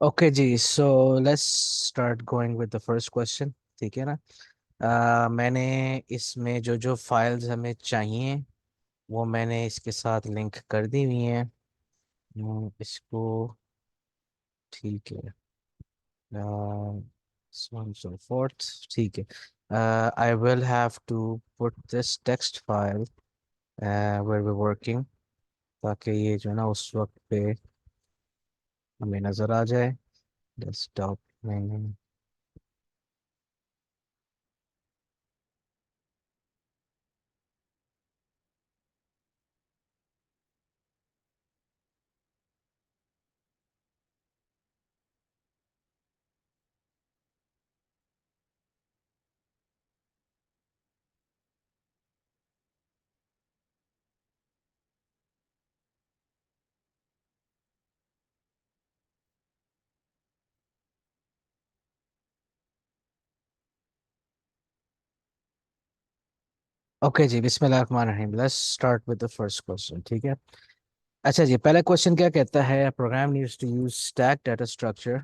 Okay जी, so let's start going with the first question. ठीक है ना। मैंने इसमें जो जो फाइल्स हमें चाहिए वो मैंने इसके साथ लिंक कर दी हुई हैं। इसको ठीक है। सो फोर्थ ठीक है। I will have to put this text file where we working, ताकि ये जो है ना उस वक्त पे हमें नज़र आ जाए डेस्कटॉप में। ओके जी, बिस्मिल्लाहिर्रहमानिर्रहीम। Let's start with the first question. ठीक है। अच्छा जी, पहला क्वेश्चन क्या कहता है? Program needs to use stack data structure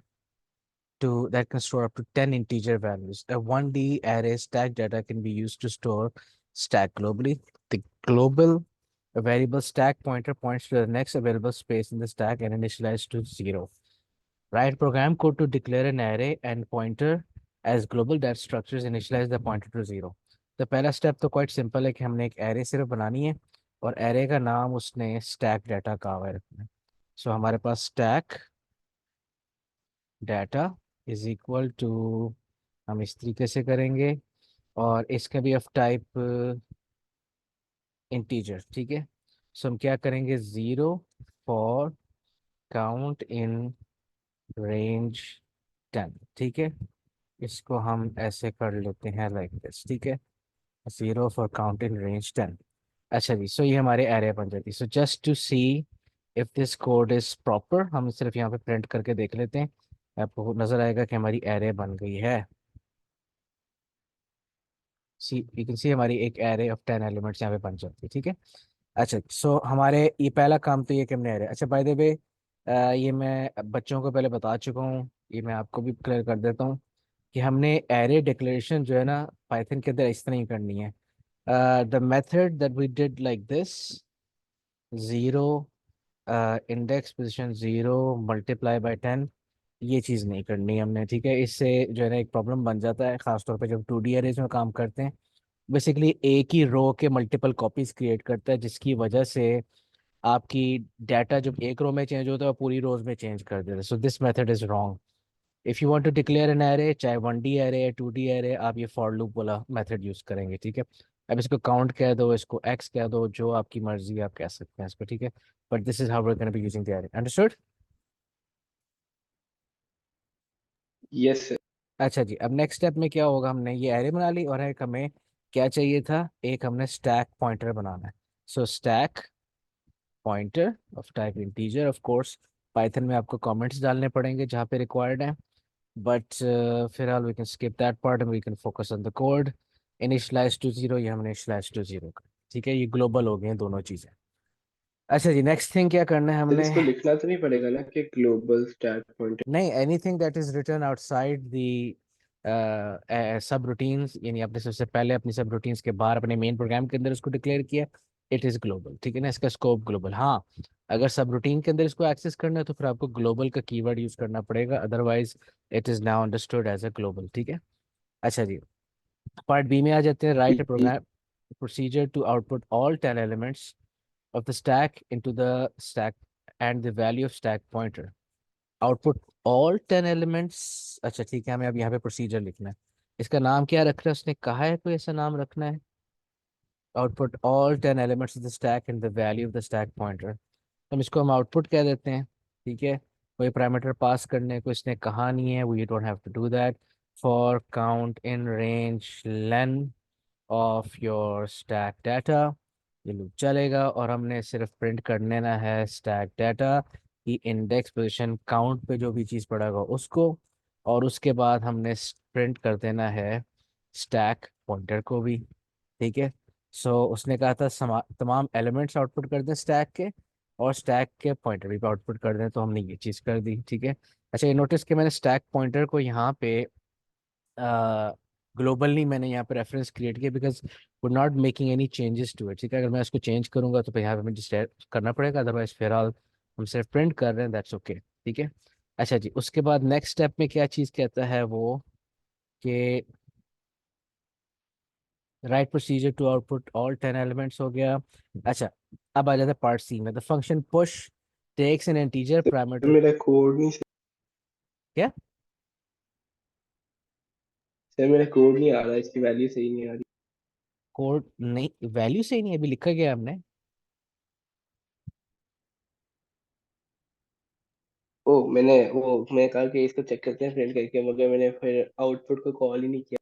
to that can store up to 10 integer values. A 1D array stack data can be used to store stack globally. The global variable stack pointer points to the next available space in the stack and initialized to 0. Write program code to declare an array and pointer as global that structures initialize the pointer to 0. तो पहला step तो quite simple है कि हमने एक array सिर्फ बनानी है और एरे का नाम उसने स्टैक डाटा का हुआ है रखना है। सो हमारे पास stack data is equal to, हम इस तरीके से करेंगे और इसका भी ऑफ टाइप इंटीजर। ठीक है। सो हम क्या करेंगे, 0 फॉर काउंट इन रेंज 10। ठीक है। इसको हम ऐसे कर लेते हैं लाइक दिस। ठीक है। 0 फॉर काउंट इन रेंज 10। अच्छा जी, सो ये हमारे एरे बन जाती है। So just to see if this code is proper, हम सिर्फ यहाँ पे प्रिंट करके देख लेते हैं। आपको नजर आएगा कि हमारी एरे बन गई है। सी यू कैन सी हमारी एक एरे ऑफ 10 एलिमेंट्स यहाँ पे बन जाती है। ठीक है। अच्छा, सो हमारे ये पहला काम तो ये कि हमने एरे, अच्छा बाय द वे ये मैं बच्चों को पहले बता चुका हूँ, ये मैं आपको भी क्लियर कर देता हूँ कि हमने एरे डिक्लेरेशन जो है ना पाइथन के अंदर इस तरह ही करनी है। The method that we did like this, 0 index position 0 × 10, ये चीज़ नहीं करनी है हमने। ठीक है। इससे जो है ना एक प्रॉब्लम बन जाता है, खासतौर पे जब 2D एरेज में काम करते हैं। बेसिकली एक ही रो के मल्टीपल कॉपीज क्रिएट करता है, जिसकी वजह से आपकी डाटा जब एक रो में चेंज होता है वो पूरी रोज में चेंज कर देता है। So this method is wrong. If you want to declare an array, चाहे 1D एरे या 2D एरे, आप ये फॉर लूप वाला मेथड यूज करेंगे। ठीक है। अब इसको काउंट कह दो, इसको एक्स कह दो, जो आपकी मर्जी है आप कह सकते हैं इसको। ठीक है। But this is how we are gonna be using the array. Understood? Yes sir. अच्छा जी, अब नेक्स्ट स्टेप में क्या होगा, हमने ये एरे बना ली और एक हमें क्या चाहिए था, एक हमने स्टैक पॉइंटर बनाना है। सो stack pointer of type integer, of course Python में आपको कमेंट्स डालने पड़ेंगे जहाँ पे रिक्वायर्ड है, बट फिलहाल we can skip that part and we can focus on the code. Initialize to zero, ये हमने इनिशियलाइज टू जीरो कर। ठीक है, ये ग्लोबल हो गए हैं दोनों चीज़ें। अच्छा जी, नेक्स्ट थिंग क्या करना है सर हमने? इसको लिखना तो नहीं पड़ेगा ना कि ग्लोबल स्टैक पॉइंटर। नहीं, anything that is written outside the subroutines, यानी आपने सबसे पहले अपनी सब रूटीन्स के बाहर अपने मेन प्रोग्राम के अंदर उसको डिक्लेयर किया, इट इज ग्लोबल। ठीक है ना, इसका स्कोप ग्लोबल। हाँ, अगर सब रूटीन के अंदर इसको एक्सेस करना है तो फिर आपको ग्लोबल का कीवर्ड यूज करना पड़ेगा, otherwise it is now understood as a global. ठीक है। अच्छा जी, पार्ट बी में आ जाते हैं। Write program procedure to output all 10 elements of the stack into the stack and the value of stack pointer. Output all 10 elements। अच्छा ठीक है, हमें अब यहाँ पे प्रोसीजर लिखना है। इसका नाम क्या रख रहा है, उसने कहा है कोई ऐसा नाम रखना है? Output all 10 elements of the stack and the value of the stack pointer. हम इसको हम आउटपुट कह देते हैं। ठीक है। कोई पैरामीटर पास करने को इसने कहा नहीं है, we don't have to do that. For count in range len of your stack data, ये लूप चलेगा और हमने सिर्फ प्रिंट कर लेना है स्टैक डाटा की इंडेक्स पोजीशन काउंट पे जो भी चीज़ पड़ेगा उसको, और उसके बाद हमने प्रिंट कर देना है स्टैक पॉइंटर को भी। ठीक है। सो उसने कहा था तमाम एलिमेंट्स आउटपुट कर दें स्टैक के, और स्टैक के पॉइंटर भी आउटपुट कर दें, तो हमने ये चीज़ कर दी। ठीक है। अच्छा, ये नोटिस कि मैंने स्टैक पॉइंटर को यहाँ पे ग्लोबली मैंने यहाँ पे रेफरेंस क्रिएट किया, बिकॉज वो not making any changes to it. ठीक है, अगर मैं इसको चेंज करूंगा तो फिर यहाँ पे मुझे just करना पड़ेगा, अदरवाइज फिर ऑल हम सिर्फ प्रिंट कर रहे हैं, दैट्स ओके। ठीक है। अच्छा जी, उसके बाद नेक्स्ट स्टेप में क्या चीज़ कहता है वो, कि write procedure to output all 10 elements हो गया। अच्छा, अब आ जाता है पार्ट सी में, the function push takes an integer sir parameter. मेरा कोड नहीं क्या? सर मेरा कोड नहीं आ रहा, इसकी वैल्यू सही नहीं आ रही। कोड नहीं, वैल्यू से ही नहीं अभी लिखा गया हमने। ओ मैंने वो मैं कहा कि इसको चेक करते हैं प्रिंट करके, मगर मैंने फिर आउटपुट को कॉल ही नहीं किया।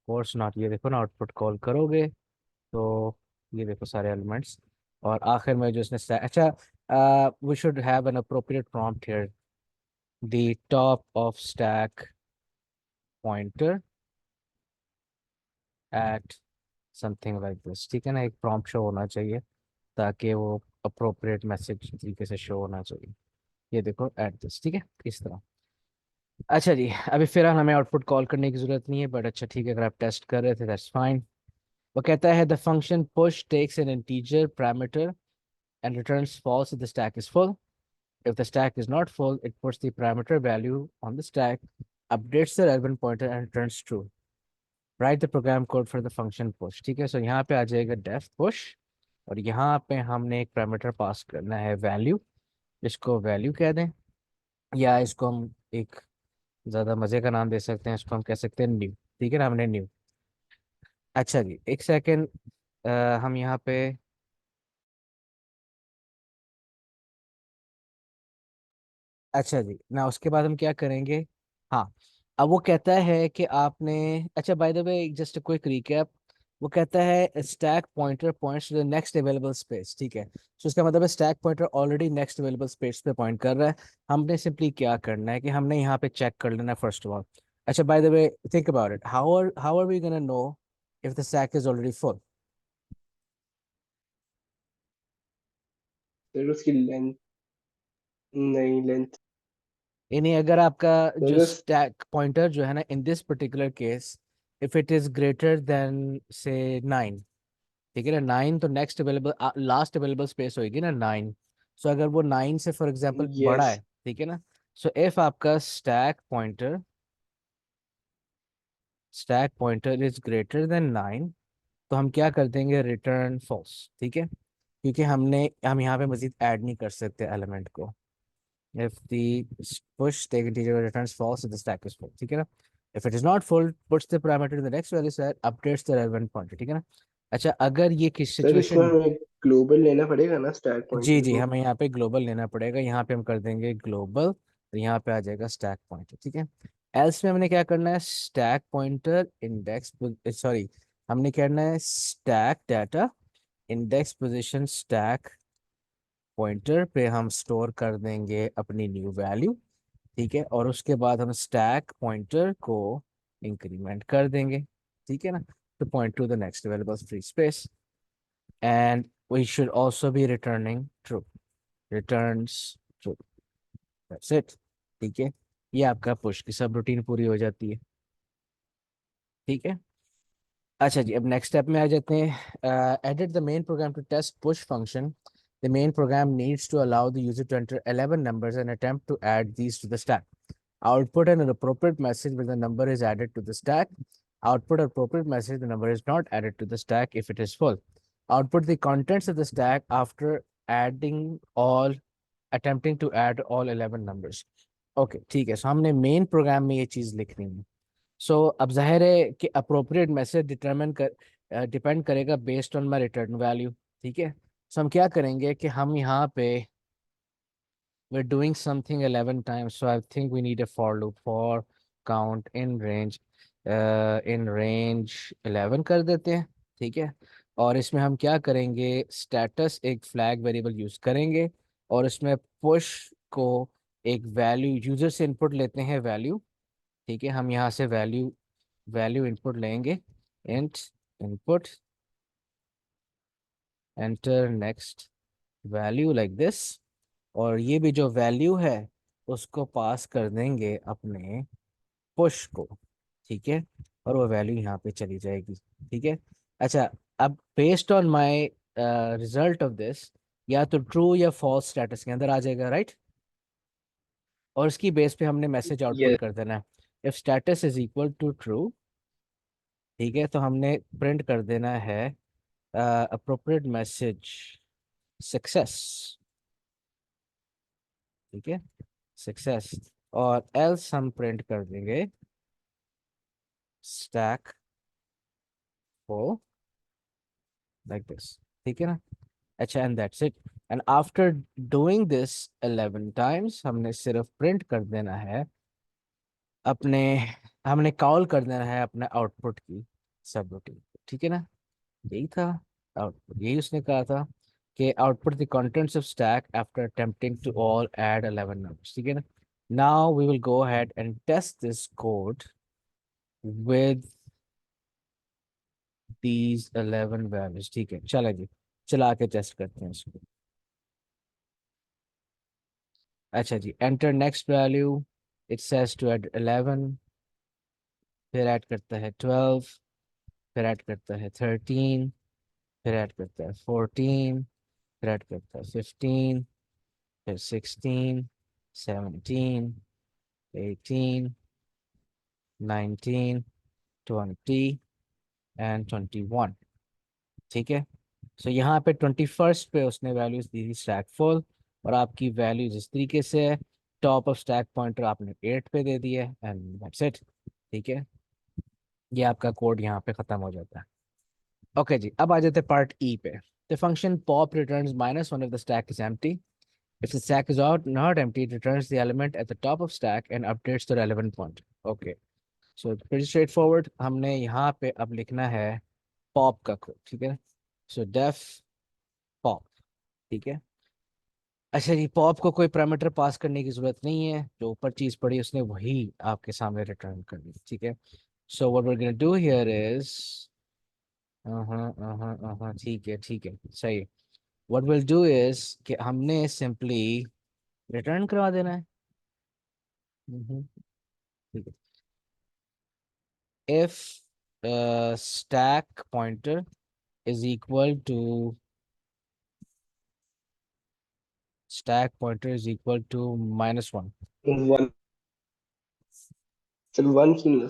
कोर्स नॉट, ये देखो ना, आउटपुट कॉल करोगे तो ये देखो सारे एलिमेंट्स, और आखिर में जो इसने अच्छा, we should have an appropriate prompt here, the top of stack pointer at something like this. ठीक है ना, एक प्रॉम्प्ट शो होना चाहिए ताकि वो अप्रोप्रिएट मैसेज तरीके से शो होना चाहिए। ये देखो एट दिस, ठीक है, इस तरह। अच्छा जी, अभी फिलहाल हमें आउटपुट कॉल करने की जरूरत नहीं है, बट अच्छा ठीक है, अगर आप टेस्ट कर रहे थे दैट्स फाइन। वो कहता है the function push takes an integer parameter and returns false if the stack is full. If the stack is not full, it puts the parameter value on the stack, updates the relevant pointer and returns true. Write the program code for the function push. ठीक है, सो यहाँ पे आ जाएगा def push, और यहाँ पे हमने एक पैरामीटर पास करना है वैल्यू, इसको वैल्यू कह दें, या इसको हम एक ज़्यादा मज़े का नाम दे सकते हैं, इसको हम कह सकते हैं न्यू। ठीक है ना, हमने न्यू। अच्छा जी, एक सेकेंड, हम यहाँ पे, अच्छा जी ना, उसके बाद हम क्या करेंगे। हाँ, अब वो कहता है कि आपने, अच्छा by the way just a quick recap, वो कहता है stack pointer points to the next available space. ठीक है, तो इसका मतलब है stack pointer already next available space पे पॉइंट कर रहा है। हमने सिंपली क्या करना है कि हमने यहाँ पे चेक कर लेना फर्स्ट ऑफ ऑल। अच्छा, by the way think about it, how are we gonna know if the stack is already full? Sir उसकी लेंथ, नहीं लेंथ, यानी अगर आपका सर जो बस स्टैक पॉइंटर जो है ना, in this particular case, if it is greater than से 9, ठीक है ना, 9, तो next available last available space होगी ना 9। सो अगर वो 9 से फॉर एग्जांपल बड़ा यस। है, ठीक है ना, सो इफ आपका stack pointer is greater than 9, तो हम क्या कर देंगे, रिटर्न फॉल्स। ठीक है, क्योंकि हम यहाँ पे मजीद ऐड नहीं कर सकते एलिमेंट को। if the push take integer returns false if the stack is full, ठीक है ना। if it is not full, puts the parameter in the next value set, updates the relevant pointer। ठीक है ना। अच्छा, अगर ये किस सर इसमें सिचुएशन, हमें ग्लोबल लेना पड़ेगा ना स्टैक जी पॉइंटर जी, को। हमें यहाँ पे ग्लोबल लेना पड़ेगा, यहाँ पे हम कर देंगे ग्लोबल, तो यहाँ पे आ जाएगा स्टैक पॉइंटर। ठीक है, एल्स में हमने क्या करना है, स्टैक पॉइंटर इंडेक्स, सॉरी, हमने करना है stack data index position stack pointer पे हम स्टोर कर देंगे अपनी न्यू वैल्यू। ठीक है, और उसके बाद हम स्टैक पॉइंटर को इंक्रीमेंट कर देंगे। ठीक है ना, to point to the next available free space, and we should also be returning true, returns true, that's it। ठीक है, ये आपका पुश की सब रूटीन पूरी हो जाती है। ठीक है। अच्छा जी, अब नेक्स्ट स्टेप में आ जाते हैं, edit the main program to test push function. The main program needs to allow the user to enter 11 numbers and attempt to add these to the stack. Output an appropriate message when the number is added to the stack. Output appropriate message the number is not added to the stack if it is full. Output the contents of the stack after adding all attempting to add all 11 numbers. Okay ठीक है, सो हमने main program में ये चीज़ लिखनी है। सो अब जाहिर है कि अप्रोप्रिएट मैसेज डिपेंड करेगा based on my return value. ठीक है, सो हम क्या करेंगे कि हम यहाँ पे we're doing something 11 times, so I think we need a for loop for count in range 11 कर देते हैं। ठीक है, और इसमें हम क्या करेंगे, स्टेटस एक फ्लैग वेरिएबल यूज करेंगे, और इसमें पुश को एक वैल्यू यूजर से इनपुट लेते हैं वैल्यू। ठीक है, हम यहाँ से वैल्यू वैल्यू इनपुट लेंगे, int input enter next value like this, और ये भी जो वैल्यू है उसको पास कर देंगे अपने पुश को, ठीक है, और वो वैल्यू यहाँ पे चली जाएगी, ठीक है। अच्छा, अब based on my result of this, या तो ट्रू या फॉल्स स्टेटस के अंदर आ जाएगा, राइट। और इसकी बेस पे हमने मैसेज आउटपुट यस। कर देना है। If status is equal to true, ठीक है, तो हमने प्रिंट कर देना है अप्रोप्रिएट मैसेज सक्सेस, ठीक है, सक्सेस। और एल्स हम प्रिंट कर देंगे स्टैक फुल, लाइक दिस, ठीक है ना। अच्छा, and that's it. And after doing this 11 times, हमने सिर्फ प्रिंट कर देना है अपने, हमने कॉल कर देना है अपने आउटपुट की सब रूटीन, ठीक है ना। यही था आउटपुट, यही उसने कहा था कि output the contents of stack after attempting to all add 11 numbers, ठीक है ना। Now we will go ahead and test this code with these 11 values, ठीक है, चलो जी, चला के टेस्ट करते हैं इसको। अच्छा जी, enter next value, it says to add 11, फिर ऐड करता है 12, फिर ऐड करता है 13, फिर ऐड करता है 14, फिर ऐड करता है 15, फिर 16, 17, 18, 19, 20 एंड 21, ठीक है। सो यहाँ पे 21st पे उसने वैल्यूज दी थी स्टैक फुल, और आपकी वैल्यूज इस तरीके से है। टॉप ऑफ स्टैक पॉइंटर आपने 8 पे दे दिया है, एंड दैट्स इट, ठीक है। ये आपका कोड यहाँ पे खत्म हो जाता है। ओके जी, अब आ जाते हैं पार्ट ई पे। The function pop returns -1 if the stack is empty. If the stack is out not empty, it returns the element at the top of stack and updates the relevant point. Okay, so it's pretty straightforward. हमने यहाँ पे अब लिखना है pop का code, ठीक है। So def pop, ठीक है। अच्छा जी, पॉप को कोई पैरामीटर पास करने की जरूरत नहीं है, जो ऊपर चीज पड़ी उसने वही आपके सामने रिटर्न करनी, ठीक है। So what we are gonna do here is, ठीक है, ठीक है, सही। व्हाट विल डू इज कि हमने सिंपली रिटर्न करवा देना है। ठीक है, if stack pointer is equal to, stack pointer is equal to -1। One. चलो वन क्यों नहीं हो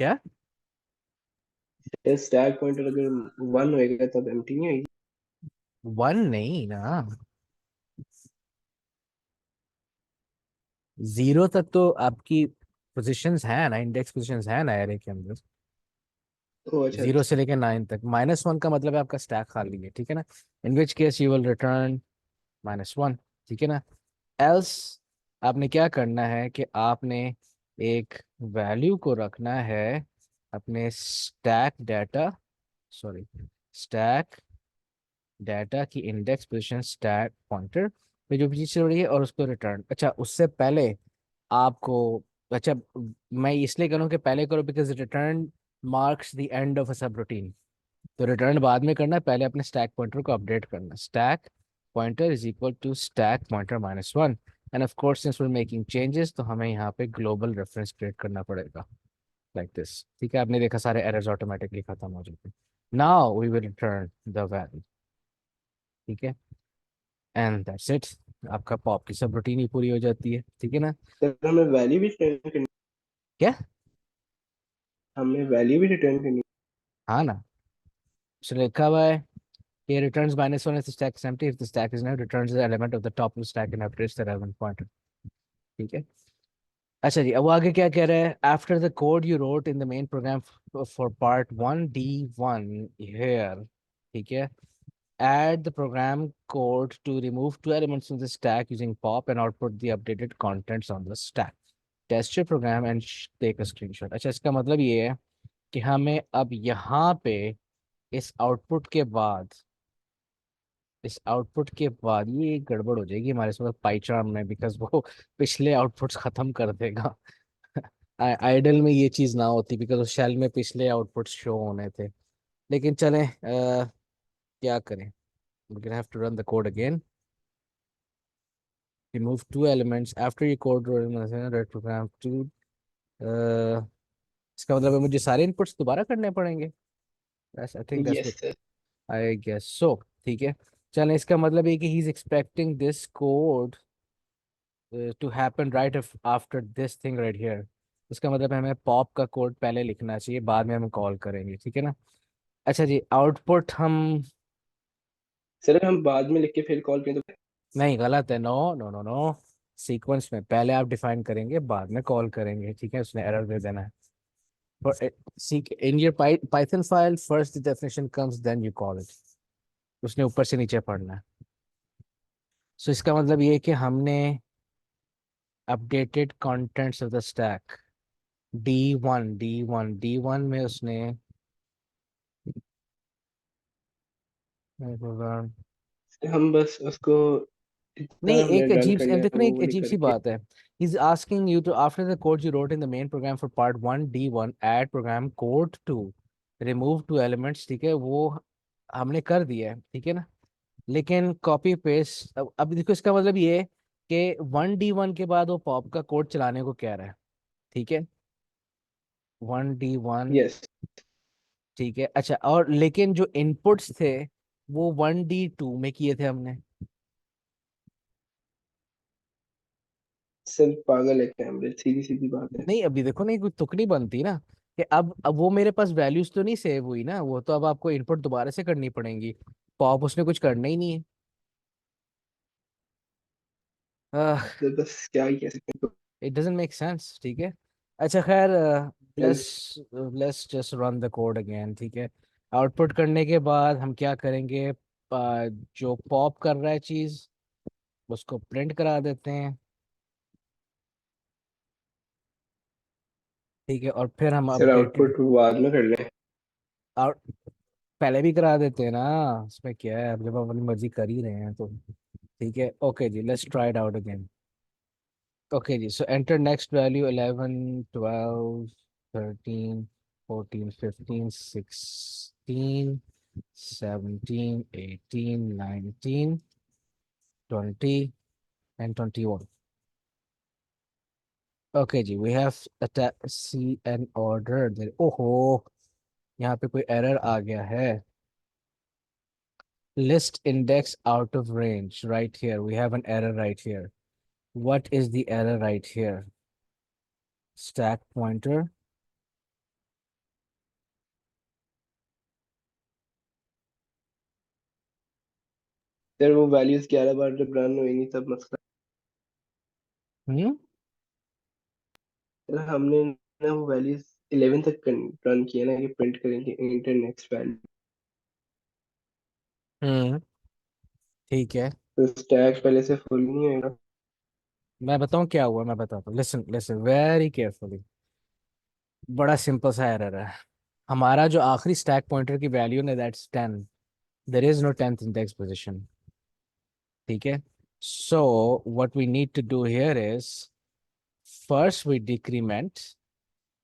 क्या? सकता? स्टैक पॉइंटर अगर वन होएगा तब एम्प्टी नहीं होगी। 1 नहीं ना, 0 तक तो आपकी पोजीशंस है ना, इंडेक्स पोजीशंस है ना एरे के अंदर। ओ अच्छा 0 अच्छा। से लेके 9 तक, -1 का मतलब है आपका स्टैक खाली है, ठीक है ना। इन which case you will return -1, ठीक है ना। एल्स आपने क्या करना है कि आपने एक वैल्यू को रखना है अपने stack data, sorry, stack data की इंडेक्स पोजीशन स्टैक पॉइंटर पे जो भी चीज चल रही है, और उसको रिटर्न। अच्छा, उससे पहले आपको, अच्छा, मैं इसलिए करूँ कि पहले करो because return marks the end of a सब रूटीन। तो रिटर्न बाद में करना है, पहले अपने स्टैक पॉइंटर को अपडेट करना। Stack pointer is equal to stack pointer -1, and of course since we making changes, तो हमें यहाँ पे ग्लोबल रेफरेंस क्रिएट करना पड़ेगा, लाइक दिस, ठीक है। आपने देखा सारे एरर्स ऑटोमेटिकली खत्म हो जाते हैं। Now we will return the value, ठीक है, एंड दैट्स इट। आपका पॉप की सब रूटीन ही पूरी हो जाती है, ठीक है ना। सर हमें वैल्यू भी रिटर्न करनी, क्या? हमें वैल्यू भी रिटर्न करनी। हाँ ना, so लिखा हुआ है कि returns -1 if the stack is empty, if the stack is now returns the element of the top of the stack and updates the relevant pointer, ठीक है। अच्छा जी, अब वो आगे क्या कह रहा है, after the code you wrote in the main program for part 1D1 here, ठीक है, add the program code to remove two elements from the stack using pop and output the updated contents on the stack. Test your program and take a screenshot. अच्छा, इसका मतलब ये है कि हमें अब यहाँ पे इस आउटपुट के बाद, इस आउटपुट के बाद ये गड़बड़ हो जाएगी हमारे साथ पाइचार्म में, बिकॉज वो पिछले आउटपुट्स खत्म कर देगा। आइडल में ये चीज़ ना होती, बिकॉज उस शेल में पिछले आउटपुट्स शो होने थे। लेकिन चलें, क्या करें, we're gonna have to run the code again. Remove two elements after you code red program to इसका मतलब है मुझे सारे इनपुट्स दोबारा करने पड़ेंगे. I think that's yes what sir. I guess so. ठीक है. चलें, इसका मतलब है कि he is expecting this code to happen right after this thing right here. इसका मतलब है हमें पॉप का कोड पहले लिखना चाहिए, बाद में हम कॉल करेंगे. ठीक है ना. अच्छा जी, आउटपुट हम. सर हम बाद में लिख के फिर कॉल करें तो? नहीं, गलत है. No no no no. Sequence में पहले आप डिफाइन करेंगे, बाद में कॉल करेंगे. ठीक है, उसने एरर दे देना है. For seek in your Python file, first the definition comes, then you call it. उसने ऊपर से नीचे पढ़ना है. सो इसका मतलब ये है कि हमने updated contents of the stack D1 में उसने हम बस उसको नहीं, इतना हमने एक रन अजीब सी करना है देखो ना, वो एक वाली अजीब सी करके। बात है. He's asking you to after the code you wrote in the main program for part 1 D1 add program code 2 remove two elements. ठीक है, वो हमने कर दिया है. ठीक है ना. लेकिन कॉपी पेस्ट अब देखो, इसका मतलब ये है कि 1D1 के बाद वो पॉप का कोड चलाने को कह रहा है. ठीक है. 1D1. यस ठीक है. अच्छा, और लेकिन जो इनपुट्स थे वो 1D2 में किए थे हमने. सर, पागल है कैमरे, सीधी सीधी बात है। नहीं, अभी देखो ना, ये कोई तुक नहीं बनती ना कि अब वो मेरे पास वैल्यूज तो नहीं सेव हुई ना, वो तो अब आपको इनपुट दोबारा से करनी पड़ेंगी. पॉप उसने कुछ करना ही नहीं है. सर बस क्या ही कह सकते हैं। It doesn't make sense. ठीक है. अच्छा खैर, sir let's let's just run the code again. ठीक है. आउटपुट करने के बाद हम क्या करेंगे, जो पॉप कर रहा है चीज उसको प्रिंट करा देते हैं. ठीक है, और फिर हम सर अपडेटेड आउटपुट बाद में कर लें? आउट पहले भी करा देते हैं ना. उसमें क्या है, अब जब आप अपनी मर्जी कर ही रहे हैं तो. ठीक है. ओके जी, let's try it out again. Okay जी, so enter next value 11 12 13 14 15 16 17 18 19 20 and 21. Okay जी, we have seen order there. ओहो, यहाँ पे कोई एरर आ गया है. List index out of range. Right here we have an error right here. What is the error right here? Stack pointer. Sir वो values 11 बार जब run हुई तब मसला। हम्म. सर हमने ना वो वैल्यूज 11 तक रन किया ना, कि प्रिंट करेंगे इंटर नेक्स्ट वैल्यू। हम्म. ठीक है. तो स्टैक पहले से फुल नहीं होएगा? मैं बताऊं क्या हुआ, मैं बताता हूँ. Listen listen very carefully. बड़ा सिंपल सा एरर है. हमारा जो आखिरी स्टैक पॉइंटर की वैल्यू है that's 10. There is no 10th index position. ठीक है. So what we need to do here is first we decrement,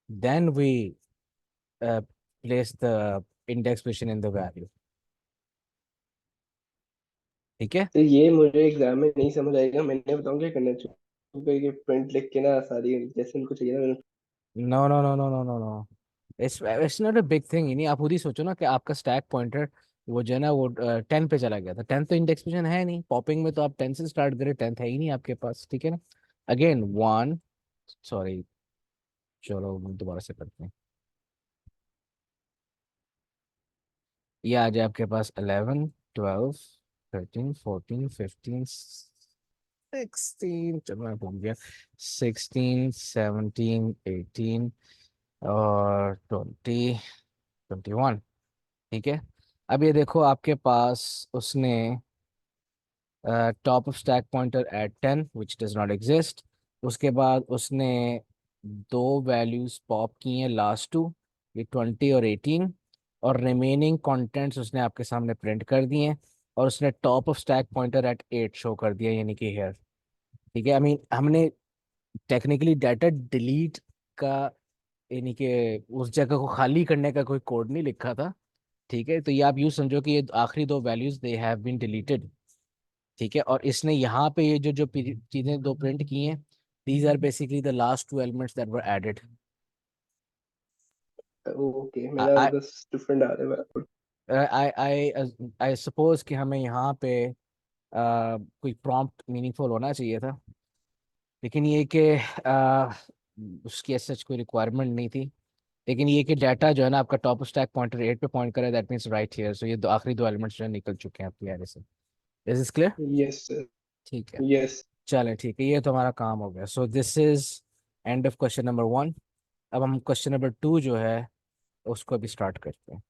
then we place the index position in the value. ठीक है. तो ये मुझे एग्जाम में नहीं समझ आएगा, मैंने बताऊँ क्या करना चाहिए? कि प्रिंट लिख के ना सारी जैसे उनको चाहिए ना मैंने। No no no no no no no. It's not a big thing. नहीं, आप खुद ही सोचो ना कि आपका स्टैक पॉइंटर वो जो है ना, वो 10 पे चला गया था. 10 तो इंडेक्स पोजीशन है नहीं. पॉपिंग में तो आप 10 से स्टार्ट करें, 10th है ही नहीं आपके पास. ठीक है ना. अगेन 1. सॉरी, चलो दोबारा से करते हैं. ये आ जाए आपके पास 11 12 13 14 15 16. चलो मैं भूल गया. 16 17 18 और 21. ठीक है. अब ये देखो आपके पास उसने top of stack pointer at 10 which does not exist. उसके बाद उसने दो वैल्यूज पॉप की हैं, लास्ट टू, ये 20 और 18. और रिमेनिंग कंटेंट्स उसने आपके सामने प्रिंट कर दिए हैं. और उसने top of stack pointer at 8 show कर दिया, यानी कि हेयर. ठीक है. आई मीन हमने टेक्निकली डाटा डिलीट का, यानी कि उस जगह को खाली करने का कोई कोड नहीं लिखा था. ठीक है, तो ये आप यूँ समझो कि ये आखिरी दो values they have been deleted. ठीक है, और इसने यहाँ पे ये जो जो चीजें दो प्रिंट की हैं, these are basically the last two elements that were added. Okay, मेरा बस डिफरेंट आ रहा है। आई आई आई सपोज कि हमें यहाँ पे कोई प्रॉम्प्ट मीनिंगफुल होना चाहिए था, लेकिन ये कि उसकी सच कोई रिक्वायरमेंट नहीं थी। लेकिन ये कि डाटा जो है ना आपका टॉप स्टैक पॉइंटर 8 पे पॉइंट करे, दैट मींस राइट हियर। सो ये दो आखिरी दो एलिमेंट्स जो है निकल चुके हैं आपकी एरे से। Is this clear? Yes sir. ठीक है, यस। चलें ठीक है, ये तो हमारा काम हो गया। So this is end of question number 1। अब हम क्वेश्चन नंबर 2 जो है उसको अभी स्टार्ट करते हैं।